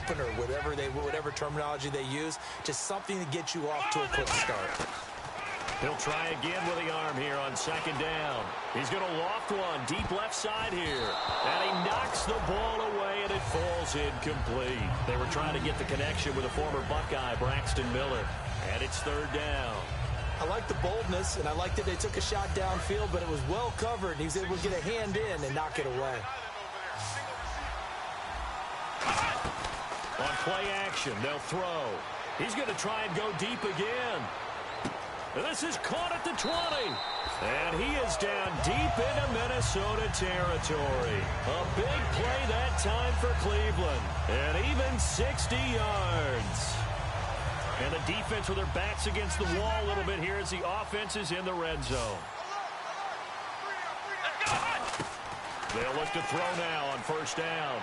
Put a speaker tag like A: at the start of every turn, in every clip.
A: opener, whatever terminology they use, just something to get you off to a quick start.
B: He'll try again with the arm here on second down. He's going to loft one deep left side here. And he knocks the ball away, and it falls incomplete. They were trying to get the connection with a former Buckeye, Braxton Miller. And it's third down.
A: I like the boldness, and I like that they took a shot downfield, but it was well covered, and he was able to get a hand in and knock it away.
B: On play action, they'll throw. He's going to try and go deep again. This is caught at the 20. And he is down deep into Minnesota territory. A big play that time for Cleveland. And even 60 yards. And the defense with their backs against the wall a little bit here as the offense is in the red zone. They'll look to throw now on first down.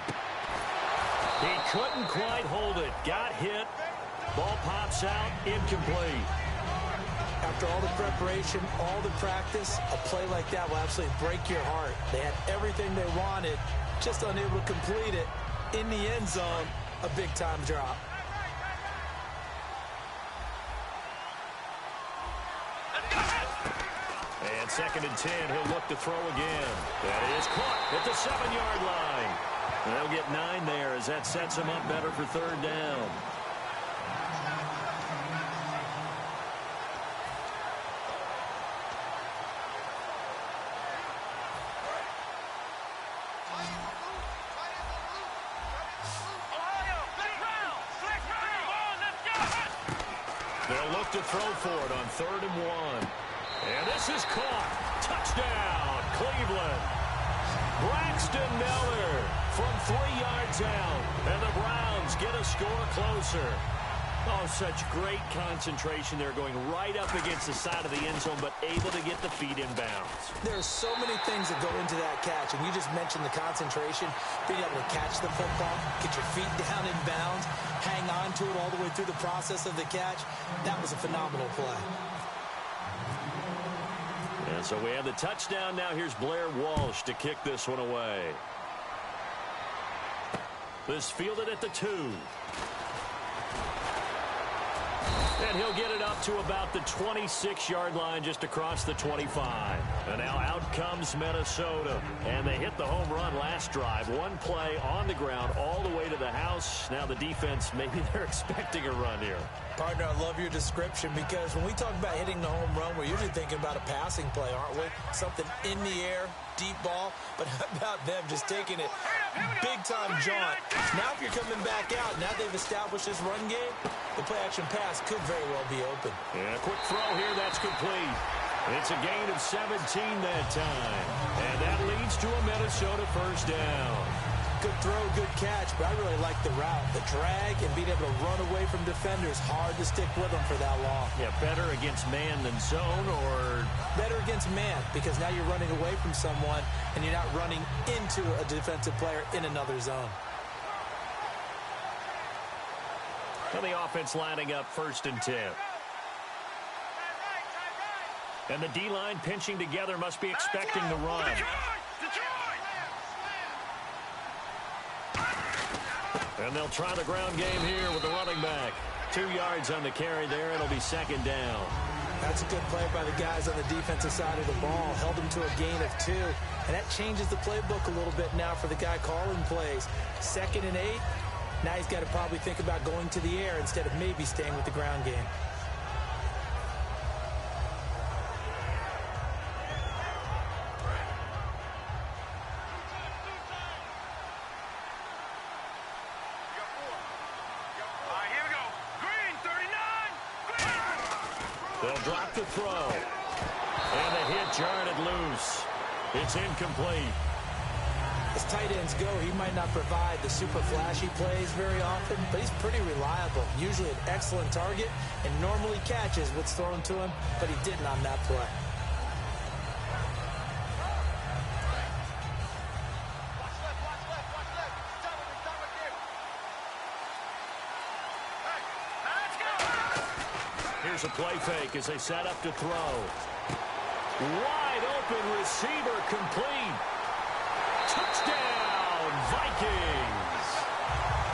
B: He couldn't quite hold it. Got hit. Ball pops out. Incomplete.
A: After all the preparation, all the practice, a play like that will absolutely break your heart. They had everything they wanted, just unable to complete it. In the end zone, a big-time drop.
B: And 2nd and 10, he'll look to throw again. That is caught at the 7-yard line. They'll get 9 there as that sets him up better for third down. They'll look to throw for it on 3rd and 1. And this is caught. Touchdown, Cleveland. Braxton Miller from 3 yards out. And the Browns get a score closer. Oh, such great concentration there, going right up against the side of the end zone, but able to get the feet in bounds.
A: There's so many things that go into that catch, and you just mentioned the concentration, being able to catch the football, get your feet down in bounds, hang on to it all the way through the process of the catch. That was a phenomenal play.
B: And so we have the touchdown. Now here's Blair Walsh to kick this one away. This fielded at the 2. And he'll get it up to about the 26-yard line, just across the 25. And now out comes Minnesota. And they hit the home run last drive. One play on the ground all the way to the house. Now the defense, maybe they're expecting a run here.
A: Partner, I love your description, because when we talk about hitting the home run, we're usually thinking about a passing play, aren't we? Something in the air, deep ball. But how about them just taking it big-time jaunt? Now if you're coming back out, now they've established this run game, the play-action pass could very well be open.
B: And a quick throw here, that's complete. It's a gain of 17 that time. And that leads to a Minnesota first down.
A: Good throw, good catch, but I really like the route. The drag and being able to run away from defenders, hard to stick with them for that long.
B: Yeah, better against man than zone, or?
A: Better against man, because now you're running away from someone and you're not running into a defensive player in another zone.
B: And the offense lining up 1st and 10. And the D-line pinching together, must be expecting the run. And they'll try the ground game here with the running back. 2 yards on the carry there. It'll be 2nd down.
A: That's a good play by the guys on the defensive side of the ball. Held them to a gain of 2. And that changes the playbook a little bit now for the guy calling plays. 2nd and 8. Now he's got to probably think about going to the air instead of maybe staying with the ground game.
B: They'll drop the throw. And the hit jarred it loose. It's incomplete.
A: As tight ends go, he might not provide the super flashy plays very often, but he's pretty reliable. Usually an excellent target and normally catches what's thrown to him, but he didn't on that play.
B: Here's a play fake as they set up to throw. Wide open receiver, complete. Touchdown, Vikings.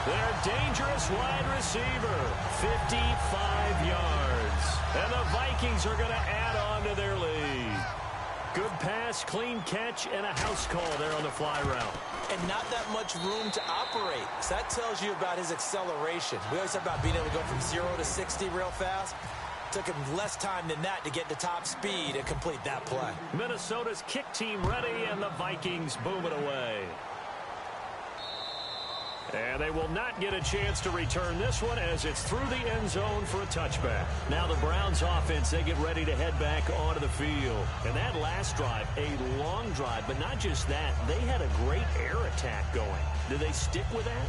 B: Their dangerous wide receiver, 55 yards. And the Vikings are going to add on to their lead. Good pass, clean catch, and a house call there on the fly route.
A: And not that much room to operate. So that tells you about his acceleration. We always talk about being able to go from 0 to 60 real fast. Took him less time than that to get to top speed and complete that play.
B: Minnesota's kick team ready, and the Vikings boom it away. And they will not get a chance to return this one as it's through the end zone for a touchback. Now the Browns offense, they get ready to head back onto the field. And that last drive, a long drive, but not just that, they had a great air attack going. Do they stick with that?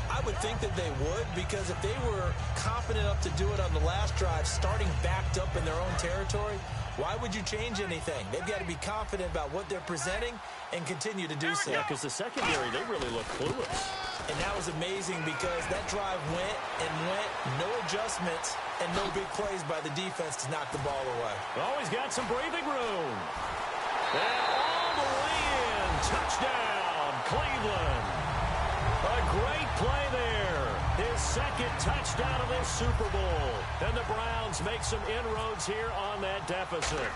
A: I would think that they would, because if they were confident enough to do it on the last drive, starting backed up in their own territory, why would you change anything? They've got to be confident about what they're presenting and continue to do so.
B: Yeah, because the secondary, they really look clueless.
A: And that was amazing because that drive went and went, no adjustments, and no big plays by the defense to knock the ball away.
B: Oh, he's got some breathing room. And all the way in. Touchdown, Cleveland. A great play there. His second touchdown of this Super Bowl. And the Browns make some inroads here on that deficit.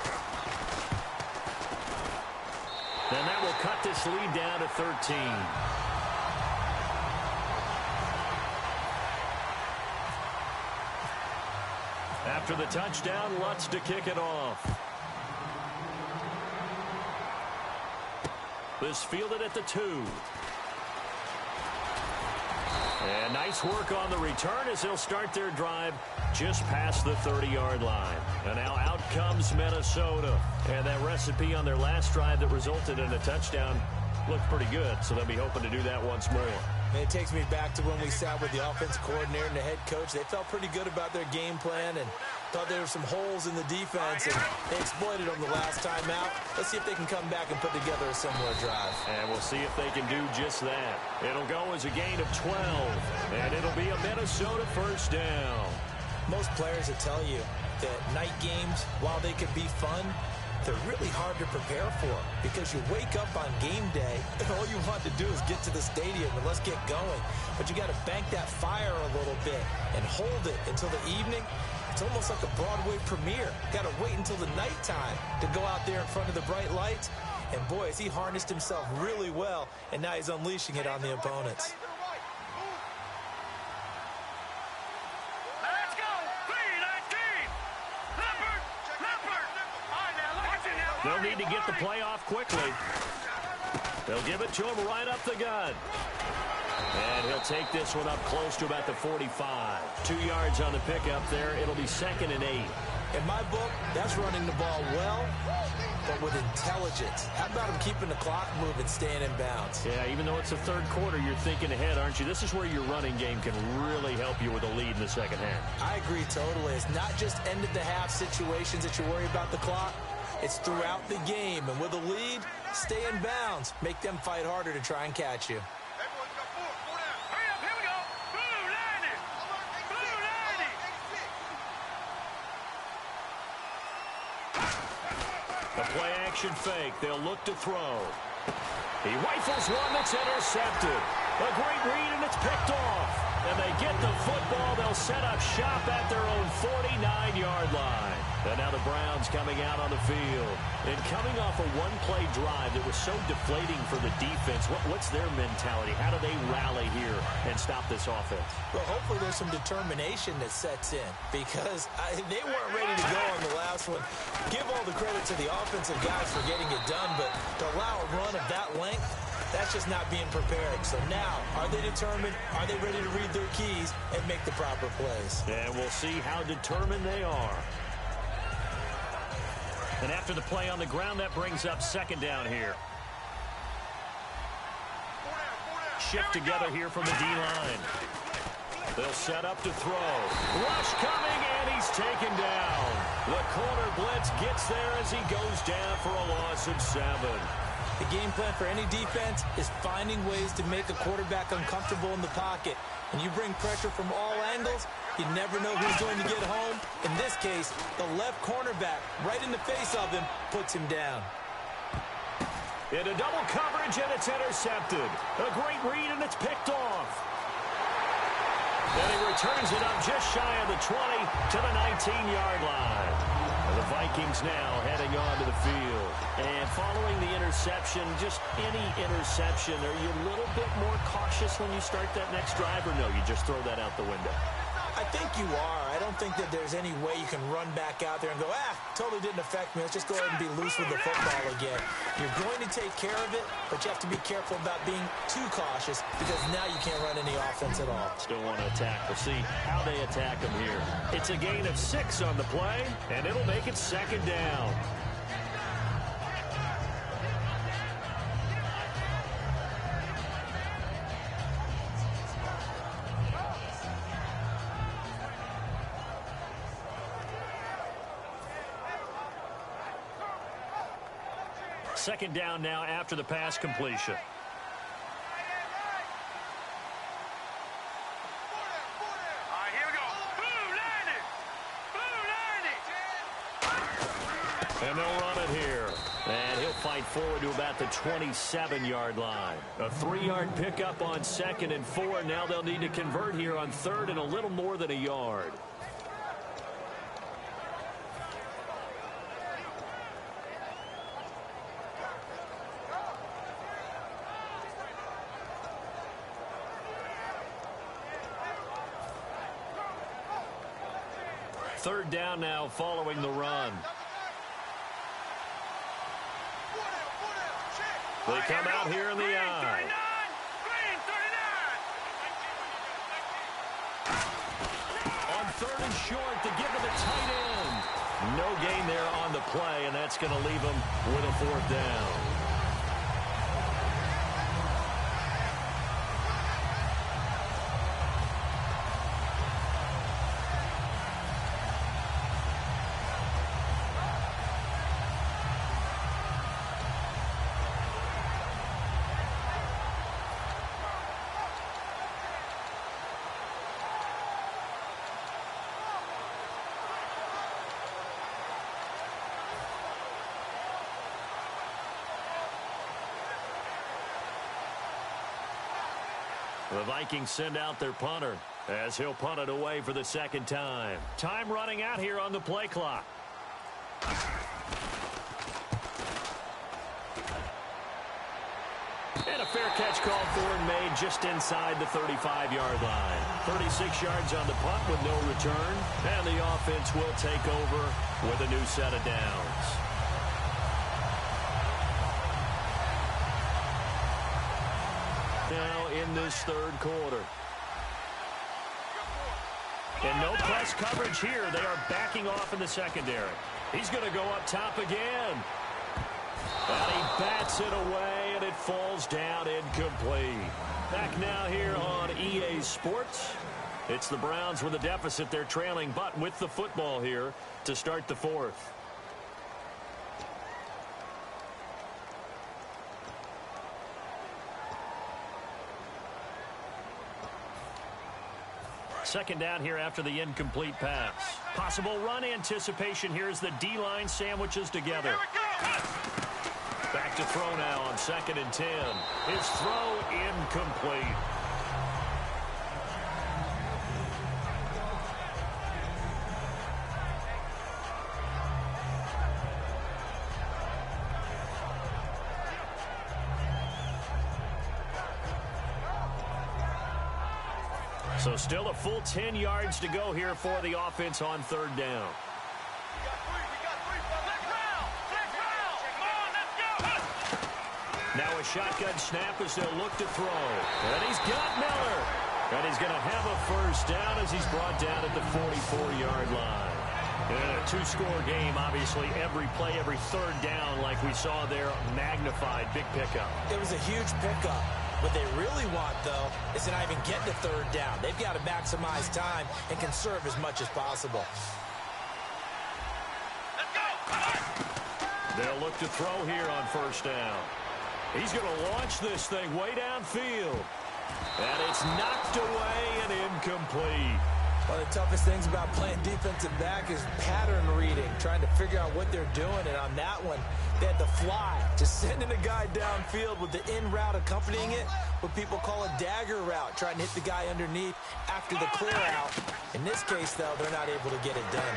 B: And that will cut this lead down to 13. After the touchdown, Lutz to kick it off. This fielded at the 2. And nice work on the return as they'll start their drive just past the 30-yard line. And now out comes Minnesota. And that recipe on their last drive that resulted in a touchdown looked pretty good, so they'll be hoping to do that once more.
A: And it takes me back to when we sat with the offensive coordinator and the head coach. They felt pretty good about their game plan and thought there were some holes in the defense, and they exploited them the last time out. Let's see if they can come back and put together a similar drive.
B: And we'll see if they can do just that. It'll go as a gain of 12, and it'll be a Minnesota first down.
A: Most players will tell you that night games, while they can be fun, they're really hard to prepare for because you wake up on game day and all you want to do is get to the stadium and let's get going. But you got to bank that fire a little bit and hold it until the evening. It's almost like a Broadway premiere. Got to wait until the nighttime to go out there in front of the bright lights. And boy, has he harnessed himself really well, and now he's unleashing it on the opponents.
B: They'll need to get the play off quickly. They'll give it to him right up the gut. And he'll take this one up close to about the 45. 2 yards on the pickup there. It'll be 2nd and 8.
A: In my book, that's running the ball well, but with intelligence. How about him keeping the clock moving, staying in bounds?
B: Yeah, even though it's the third quarter, you're thinking ahead, aren't you? This is where your running game can really help you with a lead in the second half.
A: I agree totally. It's not just end-of-the-half situations that you worry about the clock. It's throughout the game. And with a lead, stay in bounds. Make them fight harder to try and catch you.
B: The play-action fake. They'll look to throw. He rifles one that's intercepted. A great read, and it's picked off. And they get the football. They'll set up shop at their own 49-yard line. And now the Browns coming out on the field. And coming off a one-play drive that was so deflating for the defense, what's their mentality? How do they rally here and stop this offense?
A: Well, hopefully there's some determination that sets in because they weren't ready to go on the last one. Give all the credit to the offensive guys for getting it done, but to allow a run of that length, that's just not being prepared. So now, are they determined? Are they ready to read their keys and make the proper plays?
B: And we'll see how determined they are. And after the play on the ground, that brings up 2nd down here. Shift together here from the D-line. They'll set up to throw. Rush coming, and he's taken down. The corner blitz gets there as he goes down for a loss of 7.
A: The game plan for any defense is finding ways to make a quarterback uncomfortable in the pocket. When you bring pressure from all angles, you never know who's going to get home. In this case, the left cornerback, right in the face of him, puts him down.
B: Into double coverage, and it's intercepted. A great read, and it's picked off. And he returns it up just shy of the 20 to the 19-yard line. And the Vikings now heading on to the field. And following the interception, just any interception, are you a little bit more cautious when you start that next drive, or no, you just throw that out the window?
A: I think you are. I don't think that there's any way you can run back out there and go, totally didn't affect me. Let's just go ahead and be loose with the football again. You're going to take care of it, but you have to be careful about being too cautious because now you can't run any offense at all.
B: Still want to attack. We'll see how they attack them here. It's a gain of 6 on the play, and it'll make it second down. Second down now after the pass completion. And they'll run it here. And he'll fight forward to about the 27-yard line. A 3-yard pickup on 2nd and 4. Now they'll need to convert here on 3rd and a little more than a yard. Third down now following the run. They come out here in the eye. On 3rd and short to give to the tight end. No gain there on the play, and that's going to leave them with a 4th down. The Vikings send out their punter as he'll punt it away for the 2nd time. Time running out here on the play clock. And a fair catch called for and made just inside the 35-yard line. 36 yards on the punt with no return. And the offense will take over with a new set of downs. Now in this 3rd quarter. And no press coverage here. They are backing off in the secondary. He's going to go up top again. And he bats it away, and it falls down incomplete. Back now here on EA Sports. It's the Browns with a deficit. They're trailing, but with the football here to start the 4th. Second down here after the incomplete pass. Possible run anticipation here as the D-line sandwiches together. Back to throw now on 2nd and 10. His throw incomplete. So still a full 10 yards to go here for the offense on 3rd down. Now a shotgun snap as they'll look to throw. And he's got Miller. And he's going to have a 1st down as he's brought down at the 44-yard line. And a 2-score game, obviously, every play, every 3rd down, like we saw there, magnified, big pickup.
A: It was a huge pickup. What they really want, though, is to not even get to 3rd down. They've got to maximize time and conserve as much as possible.
B: They'll look to throw here on 1st down. He's going to launch this thing way downfield. And it's knocked away and incomplete.
A: One of the toughest things about playing defensive back is pattern reading, trying to figure out what they're doing. And on that one, they had the fly, just sending a guy downfield with the in route accompanying it, what people call a dagger route, trying to hit the guy underneath after the clear out. In this case, though, they're not able to get it done.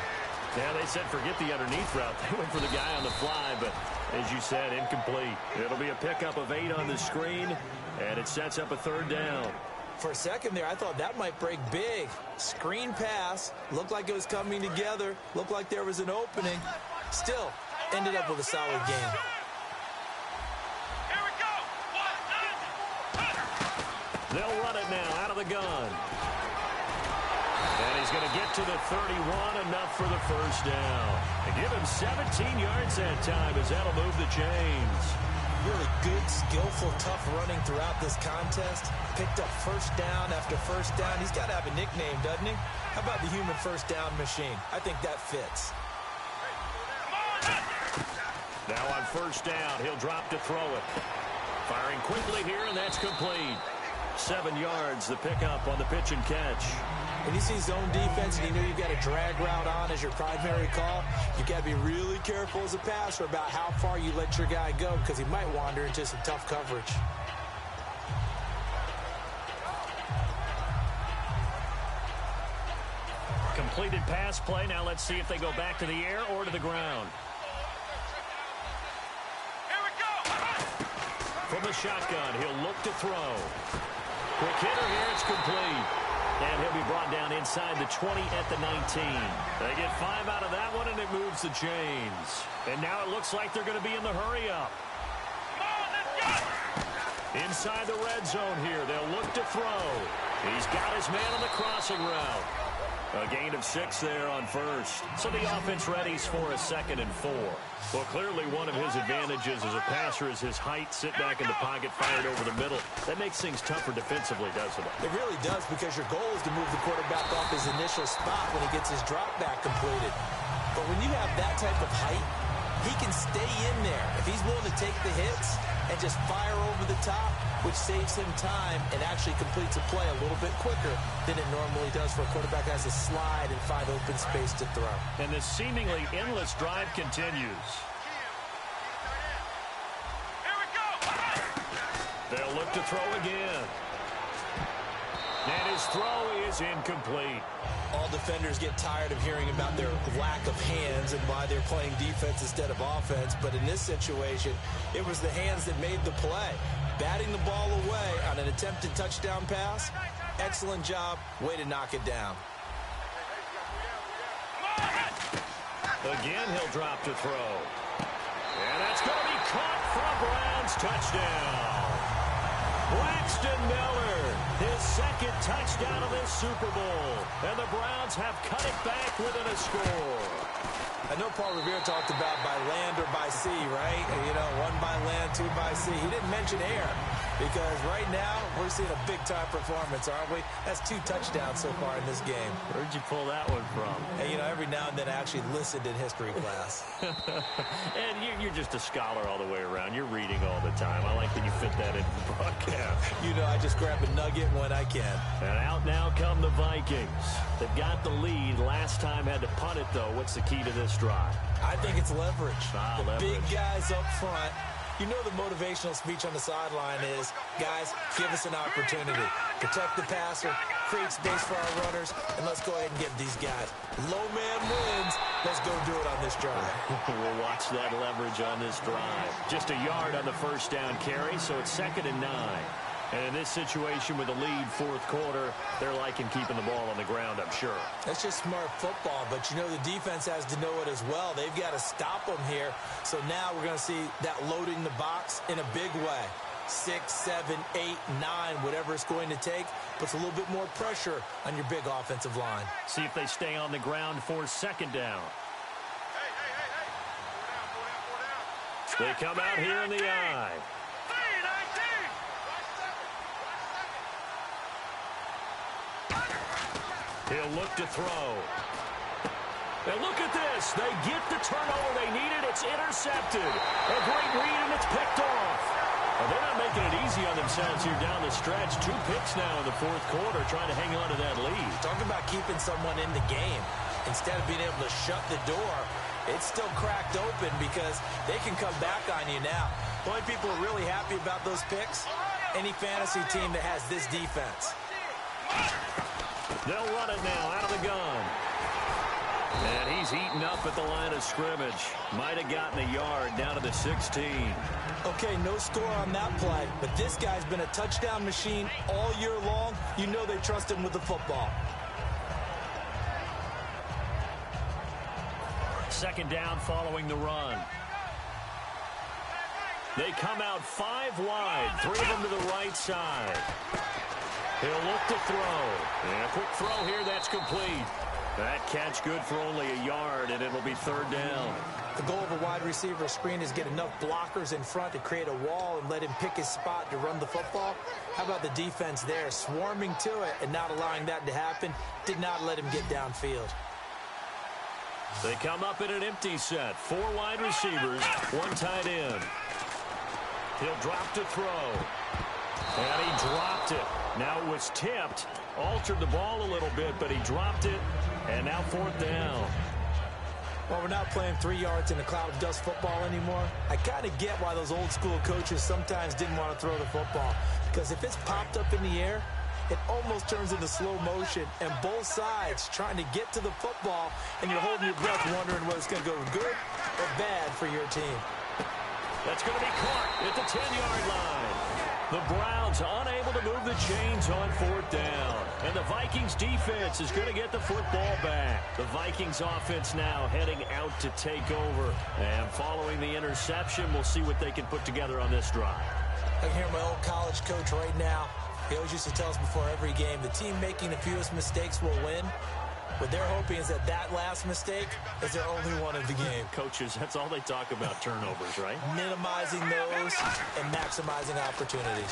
B: Yeah, they said forget the underneath route. They went for the guy on the fly, but as you said, incomplete. It'll be a pickup of 8 on the screen, and it sets up a 3rd down.
A: For a second there, I thought that might break big. Screen pass, looked like it was coming together, looked like there was an opening. Still, ended up with a solid game.
C: Here we go.
B: They'll run it now out of the gun. And he's going to get to the 31, enough for the 1st down. And give him 17 yards that time as that'll move the chains.
A: Really good, skillful, tough running throughout this contest. Picked up 1st down after 1st down. He's got to have a nickname, doesn't he? How about the human 1st down machine? I think that fits.
B: Now on 1st down, he'll drop to throw it. Firing quickly here, and that's complete. 7 yards, the pickup on the pitch and catch.
A: When you see zone defense and you know you've got a drag route on as your primary call, you got to be really careful as a passer about how far you let your guy go because he might wander into some tough coverage.
B: Completed pass play. Now let's see if they go back to the air or to the ground.
C: Here we go.
B: From the shotgun, he'll look to throw. Quick hitter here, it's complete. And he'll be brought down inside the 20 at the 19. They get 5 out of that one, and it moves the chains. And now it looks like they're going to be in the hurry-up. Inside the red zone here, they'll look to throw. He's got his man on the crossing route. A gain of 6 there on 1st. So the offense readies for a 2nd and 4. Well, clearly one of his advantages as a passer is his height, sit back in the pocket, fired over the middle. That makes things tougher defensively, doesn't it?
A: It really does, because your goal is to move the quarterback off his initial spot when he gets his drop back completed. But when you have that type of height, he can stay in there. If he's willing to take the hits and just fire over the top, which saves him time and actually completes a play a little bit quicker than it normally does for a quarterback that has to slide and find open space to throw.
B: And this seemingly endless drive continues.
C: Here we go.
B: They'll look to throw again. And his throw is incomplete.
A: All defenders get tired of hearing about their lack of hands and why they're playing defense instead of offense. But in this situation, it was the hands that made the play. Batting the ball away on an attempted touchdown pass. Excellent job. Way to knock it down.
B: Again, he'll drop to throw. And that's going to be caught for a Browns touchdown. Braxton Miller, his 2nd touchdown of this Super Bowl. And the Browns have cut it back within a score.
A: I know Paul Revere talked about by land or by sea, right? And, you know, 1 by land, 2 by sea. He didn't mention air, because right now we're seeing a big-time performance, aren't we? That's 2 touchdowns so far in this game.
B: Where'd you pull that one from?
A: And, you know, every now and then I actually listened in history class.
B: And you're just a scholar all the way around. You're reading all the time. I like that you fit that into the broadcast.
A: You know, I just grab a nugget when I can.
B: And out now come the Vikings. They've got the lead. Last time had to punt it, though. What's the key to this drive?
A: I think it's leverage.
B: Leverage.
A: Big guys up front. You know the motivational speech on the sideline is, guys, give us an opportunity. Protect the passer, create space for our runners, and let's go ahead and get these guys. Low man wins. Let's go do it on this drive.
B: We'll watch that leverage on this drive. Just a yard on the 1st down carry, so it's 2nd and 9. And in this situation with a lead 4th quarter, they're liking keeping the ball on the ground, I'm sure.
A: That's just smart football, but you know the defense has to know it as well. They've got to stop them here. So now we're going to see that loading the box in a big way. 6, 7, 8, 9, whatever it's going to take, puts a little bit more pressure on your big offensive line.
B: See if they stay on the ground for 2nd down. They come out here in the I. He'll look to throw. And look at this. They get the turnover they needed. It's intercepted. A great read, and it's picked off. Well, they're not making it easy on themselves here down the stretch. 2 picks now in the fourth quarter, trying to hang on to that lead.
A: Talk about keeping someone in the game. Instead of being able to shut the door, it's still cracked open because they can come back on you now. The only people who are really happy about those picks, any fantasy team that has this defense.
B: They'll run it now out of the gun. And he's eaten up at the line of scrimmage. Might have gotten a yard down to the 16.
A: Okay, no score on that play, but this guy's been a touchdown machine all year long. You know they trust him with the football.
B: Second down following the run. They come out 5 wide, 3 of them to the right side. He'll look to throw. And a quick throw here, that's complete. That catch good for only a yard, and it'll be third down.
A: The goal of a wide receiver screen is get enough blockers in front to create a wall and let him pick his spot to run the football. How about the defense there, swarming to it and not allowing that to happen? Did not let him get downfield.
B: They come up in an empty set. 4 wide receivers, 1 tight end. He'll drop to throw. And he dropped it. Now it was tipped. Altered the ball a little bit, but he dropped it. And now 4th down.
A: Well, we're not playing 3 yards in a cloud of dust football anymore. I kind of get why those old school coaches sometimes didn't want to throw the football. Because if it's popped up in the air, it almost turns into slow motion, and both sides trying to get to the football, and you're holding your breath wondering whether it's going to go good or bad for your team.
B: That's going to be caught at the 10-yard line. The Browns unable to move the chains on 4th down. And the Vikings defense is going to get the football back. The Vikings offense now heading out to take over. And following the interception, we'll see what they can put together on this drive.
A: I can hear my old college coach right now. He always used to tell us before every game, the team making the fewest mistakes will win. What they're hoping is that last mistake is their only one of the game.
B: Coaches, that's all they talk about, turnovers, right?
A: Minimizing those and maximizing opportunities.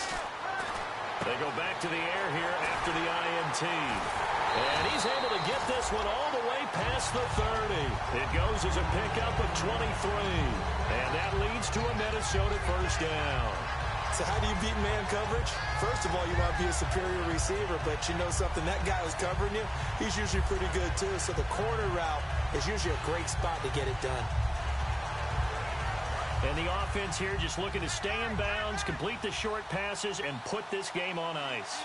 B: They go back to the air here after the INT. And he's able to get this one all the way past the 30. It goes as a pickup of 23. And that leads to a Minnesota first down.
A: So how do you beat man coverage? First of all, you want to be a superior receiver, but you know something, that guy who's covering you, he's usually pretty good too. So the corner route is usually a great spot to get it done.
B: And the offense here just looking to stay in bounds, complete the short passes, and put this game on ice.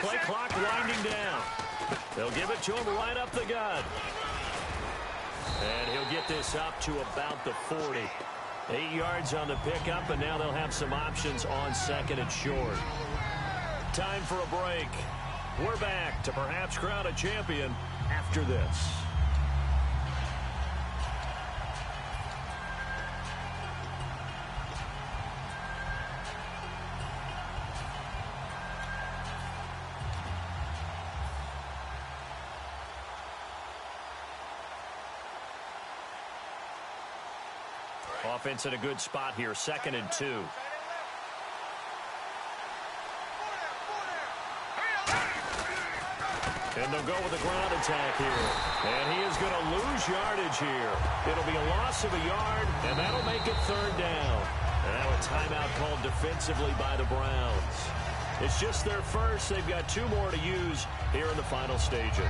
B: Play clock winding down. They'll give it to him right up the gut. And he'll get this up to about the 40. 8 yards on the pickup, and now they'll have some options on 2nd and short. Time for a break. We're back to perhaps crown a champion after this. Offense in a good spot here, 2nd and 2. And they'll go with a ground attack here. And he is going to lose yardage here. It'll be a loss of a yard, and that'll make it 3rd down. And now a timeout called defensively by the Browns. It's just their first. They've got 2 more to use here in the final stages.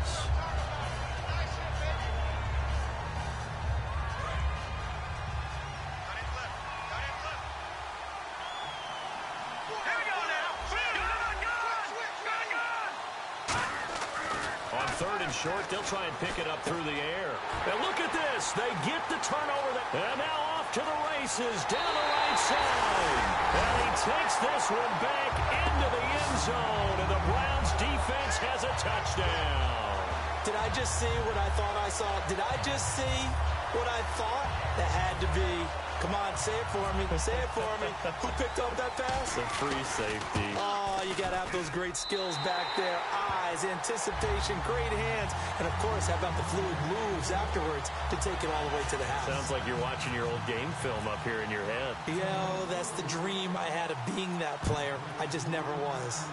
B: Short, they'll try and pick it up through the air. And look at this. They get the turnover. And now off to the races down the right side. And he takes this one back into the end zone. And the Browns defense has a touchdown.
A: Did I just see what I thought I saw? Did I just see what I thought? That had to be, come on, say it for me. Say it for me. Who picked up that pass?
B: The free safety.
A: Oh, you got to have those great skills back there. Eyes, anticipation, great hands. And, of course, how about the fluid moves afterwards to take it all the way to the house?
B: Sounds like you're watching your old game film up here in your head.
A: Yo, that's the dream I had of being that player. I just never was.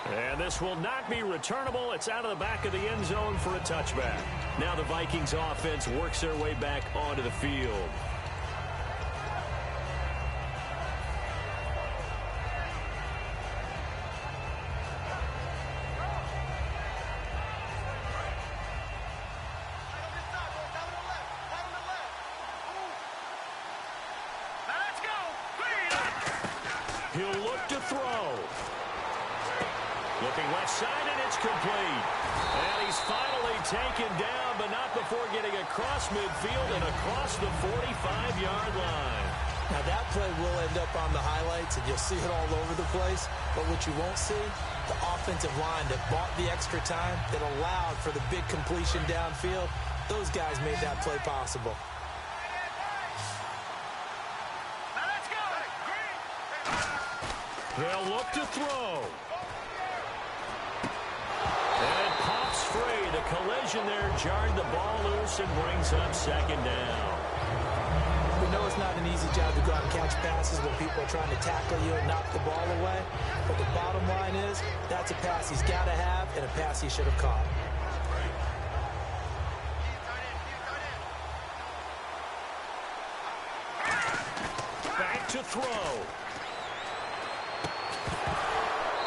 B: And this will not be returnable. It's out of the back of the end zone for a touchback. Now the Vikings offense works their way back onto the field. He'll look to throw. Looking left side, and it's complete. And he's finally taken down, but not before getting across midfield and across the 45-yard line.
A: Now, that play will end up on the highlights, and you'll see it all over the place. But what you won't see, the offensive line that bought the extra time, that allowed for the big completion downfield, those guys made that play possible.
B: They'll look to throw. And it pops free. The collision there jarred the ball loose and brings up second down.
A: We know it's not an easy job to go out and catch passes when people are trying to tackle you and knock the ball away. But the bottom line is, that's a pass he's got to have and a pass he should have caught.
B: Back to throw.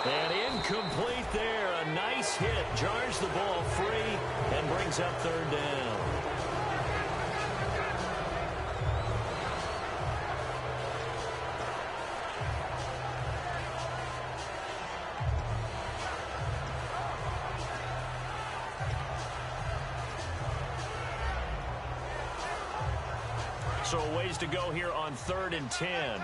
B: And incomplete there. A nice hit. Jars the ball free and brings up third down. So a ways to go here on 3rd and 10.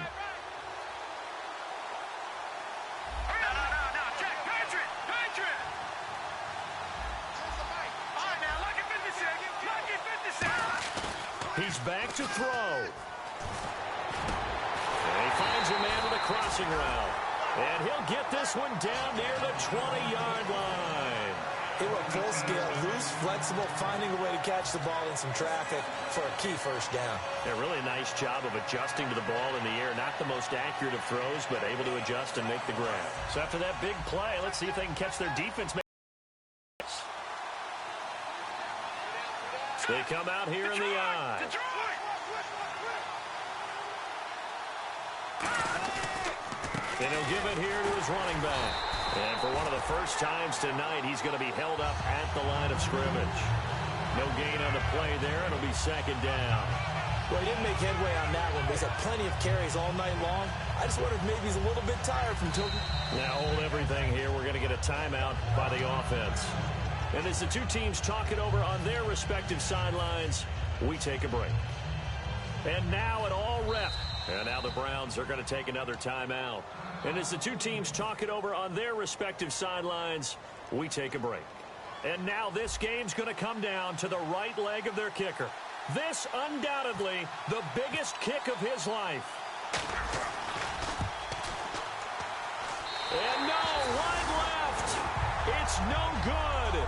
B: He's back to throw. And he finds a man with a crossing route. And he'll get this one down near the 20-yard line.
A: He went full scale, loose, flexible, finding a way to catch the ball in some traffic for a key first down.
B: A really nice job of adjusting to the ball in the air. Not the most accurate of throws, but able to adjust and make the grab. So after that big play, let's see if they can catch their defense. They come out here in the eye. And he'll give it here to his running back. And for one of the first times tonight, he's going to be held up at the line of scrimmage. No gain on the play there. It'll be second down.
A: Well, he didn't make headway on that one, but he's had plenty of carries all night long. I just wonder if maybe he's a little bit tired from tilting.
B: Now hold everything here. We're going to get a timeout by the offense. And as the two teams talk it over on their respective sidelines, we take a break. And now it all ref. And now the Browns are going to take another timeout. And as the two teams talk it over on their respective sidelines, we take a break. And now this game's going to come down to the right leg of their kicker. This undoubtedly the biggest kick of his life. And no, right left. It's no good.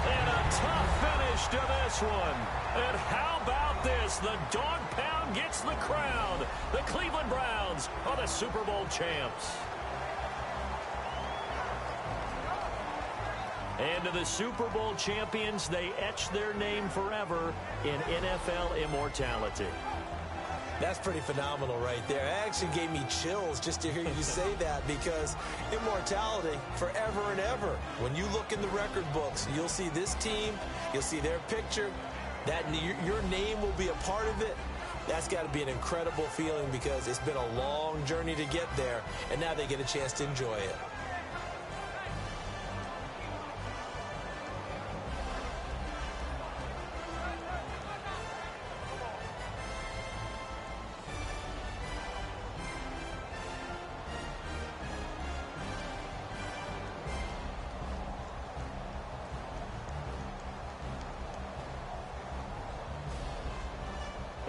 B: And a tough finish to this one. And how about this? The dog pound gets the crown. The Cleveland Browns are the Super Bowl champs. And to the Super Bowl champions, they etch their name forever in NFL immortality.
A: That's pretty phenomenal right there. It actually gave me chills just to hear you say that, because immortality forever and ever. When you look in the record books, you'll see this team, you'll see their picture, that your name will be a part of it. That's got to be an incredible feeling, because it's been a long journey to get there, and now they get a chance to enjoy it.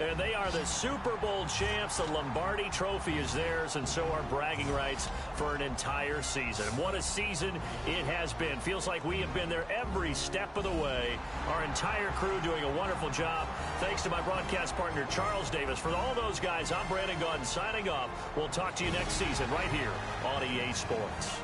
B: And they are the Super Bowl champs. The Lombardi Trophy is theirs, and so are bragging rights for an entire season. And what a season it has been. Feels like we have been there every step of the way. Our entire crew doing a wonderful job. Thanks to my broadcast partner, Charles Davis. For all those guys, I'm Brandon Gaudin signing off. We'll talk to you next season right here on EA Sports.